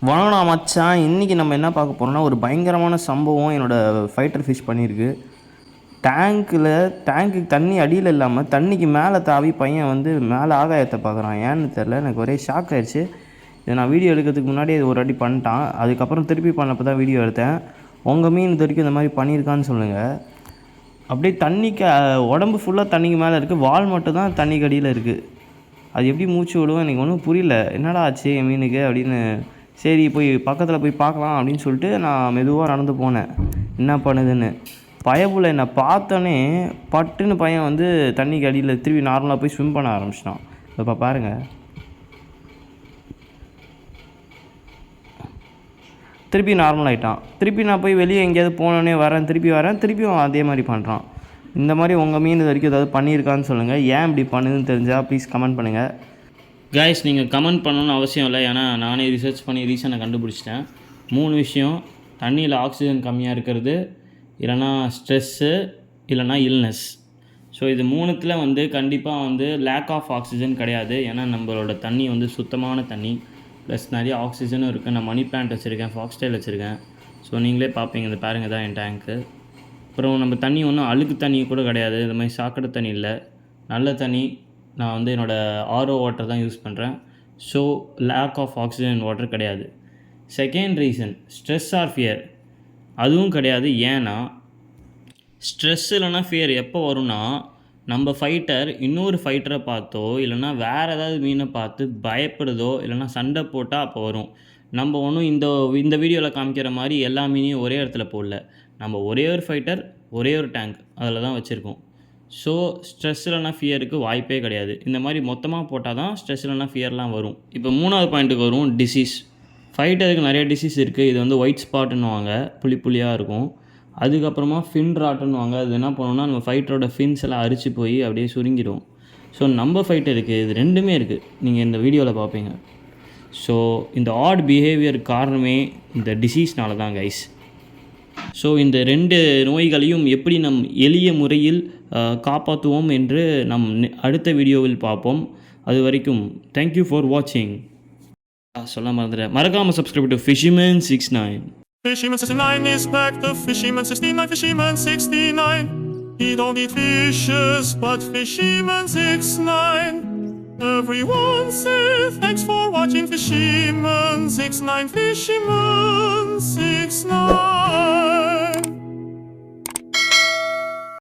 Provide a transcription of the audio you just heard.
வணக்கம் மச்சான். இன்றைக்கி நம்ம என்ன பார்க்க போகிறோம்னா, ஒரு பயங்கரமான சம்பவம் என்னோடய ஃபைட்டர் ஃபிஷ் பண்ணியிருக்கு. டேங்க்குக்கு தண்ணி அடியில் இல்லாமல் தண்ணிக்கு மேலே தாவி பையன் வந்து மேலே ஆகாயத்தை பார்க்குறான். ஏன்னு தெரில, எனக்கு ஒரே ஷாக் ஆகிடுச்சு. இதை நான் வீடியோ எடுக்கிறதுக்கு முன்னாடி இது ஒரு வாட்டி பண்ணிட்டான். அதுக்கப்புறம் திருப்பி பண்ணப்போ தான் வீடியோ எடுத்தேன். உங்கள் மீன் இது வரைக்கும் இந்த மாதிரி பண்ணியிருக்கான்னு சொல்லுங்கள். அப்படியே தண்ணிக்கு உடம்பு ஃபுல்லாக தண்ணிக்கு மேலே இருக்குது, வால் மட்டும் தான் தண்ணிக்கு அடியில் இருக்குது. அது எப்படி மூச்சு விடுவோம் எனக்கு ஒன்றும் புரியல. என்னடா ஆச்சு என் மீனுக்கு அப்படின்னு. சரி போய் பக்கத்தில் போய் பார்க்கலாம் அப்படின்னு சொல்லிட்டு நான் மெதுவாக நடந்து போனேன் என்ன பண்ணுதுன்னு. பயப்புள்ள என்னை பார்த்தோன்னே பட்டுன்னு பையன் வந்து தண்ணிக்கு அடியில் திருப்பி நார்மலாக போய் ஸ்விம் பண்ண ஆரம்பிச்சிட்டான். இப்போ பாருங்கள், திருப்பி நார்மல் ஆகிட்டான். திருப்பி நான் போய் வெளியே எங்கேயாவது போனோடனே திருப்பியும் அதே மாதிரி பண்ணுறான். இந்த மாதிரி உங்கள் மீன் இது வரைக்கும் ஏதாவது பண்ணியிருக்கான்னு சொல்லுங்கள். ஏன் இப்படி பண்ணுதுன்னு தெரிஞ்சால் ப்ளீஸ் கமெண்ட் பண்ணுங்கள். கைஸ், நீங்கள் கமெண்ட் பண்ணணும்னு அவசியம் இல்லை, ஏன்னா நானே ரிசர்ச் பண்ணி ரீசனை கண்டுபிடிச்சிட்டேன். 3 விஷயம்: தண்ணியில் ஆக்சிஜன் கம்மியாக இருக்கிறது, இல்லைனா ஸ்ட்ரெஸ்ஸு, இல்லைனா இல்னஸ். ஸோ இது 3த்தில் வந்து கண்டிப்பாக வந்து லேக் ஆஃப் ஆக்சிஜன் கிடையாது. ஏன்னா நம்மளோட தண்ணி வந்து சுத்தமான தண்ணி, ப்ளஸ் நிறைய ஆக்சிஜனும் இருக்குது. நான் மணி பிளான்ட் வச்சுருக்கேன், ஃபாக்ஸ்டைல் வச்சுருக்கேன். ஸோ நீங்களே பார்ப்பீங்க, இந்த பாருங்கள் தான் என் டேங்க்கு. அப்புறம் நம்ம தண்ணி ஒன்றும் அழுக்கு தண்ணி கூட கிடையாது, இந்த மாதிரி சாக்கடை தண்ணி இல்லை, நல்ல தண்ணி. நான் வந்து என்னோடய ஆர்ஓ வாட்டர் தான் யூஸ் பண்ணுறேன். So lack of oxygen water கிடையாது. Second reason, stress or fear, அதுவும் கிடையாது. ஏன்னா ஸ்ட்ரெஸ் இல்லைனா ஃபியர் எப்போ வரும்னா, நம்ம ஃபைட்டர் இன்னொரு ஃபைட்டரை பார்த்தோ இல்லைனா வேறு ஏதாவது மீனை பார்த்து பயப்படுதோ இல்லைனா சண்டை போட்டால் அப்போ வரும். நம்ம ஒன்றும் இந்த வீடியோவில் காமிக்கிற மாதிரி எல்லா மீனையும் ஒரே இடத்துல போடல. நம்ம ஒரே ஒரு ஃபைட்டர், ஒரே ஒரு டேங்க், அதில் தான் வச்சுருக்கோம். ஸோ ஸ்ட்ரெஸ் இல்லைனா ஃபியருக்கு வாய்ப்பே கிடையாது. இந்த மாதிரி மொத்தமாக போட்டால் தான் ஸ்ட்ரெஸ் இல்லைனா ஃபியர்லாம் வரும். இப்போ 3வது பாயிண்ட்டுக்கு வரும், டிசீஸ். ஃபைட்டருக்கு நிறைய டிசீஸ் இருக்குது. இது வந்து ஒயிட் ஸ்பாட்டுன்னுவாங்க, புள்ளியாக இருக்கும். அதுக்கப்புறமா ஃபின் ராட்டுன்னுவாங்க. அது என்ன பண்ணணும்னா, நம்ம ஃபைட்டரோட ஃபின்ஸ் எல்லாம் அரிச்சு போய் அப்படியே சுருங்கிடும். ஸோ நம்ம ஃபைட்டருக்கு இது 2மே இருக்குது, நீங்கள் இந்த வீடியோவில் பார்ப்பீங்க. ஸோ இந்த ஆட் பிஹேவியர் காரணமே இந்த டிசீஸ்னால தான் கைஸ். ஸோ இந்த 2 நோய்களையும் எப்படி நம் எளிய முறையில் காப்பாற்றுவோம் என்று நம் அடுத்த வீடியோவில் பார்ப்போம். அது வரைக்கும் தேங்க்யூ ஃபார் வாட்சிங். சொல்ல மறக்காமல் subscribe to Fishyman 69. Fishyman 69 is back, the Fishyman 69, Fishyman 69. He don't eat fishes, but Fishyman 69. Everyone say thanks for watching Fishyman 69, Fishyman 69.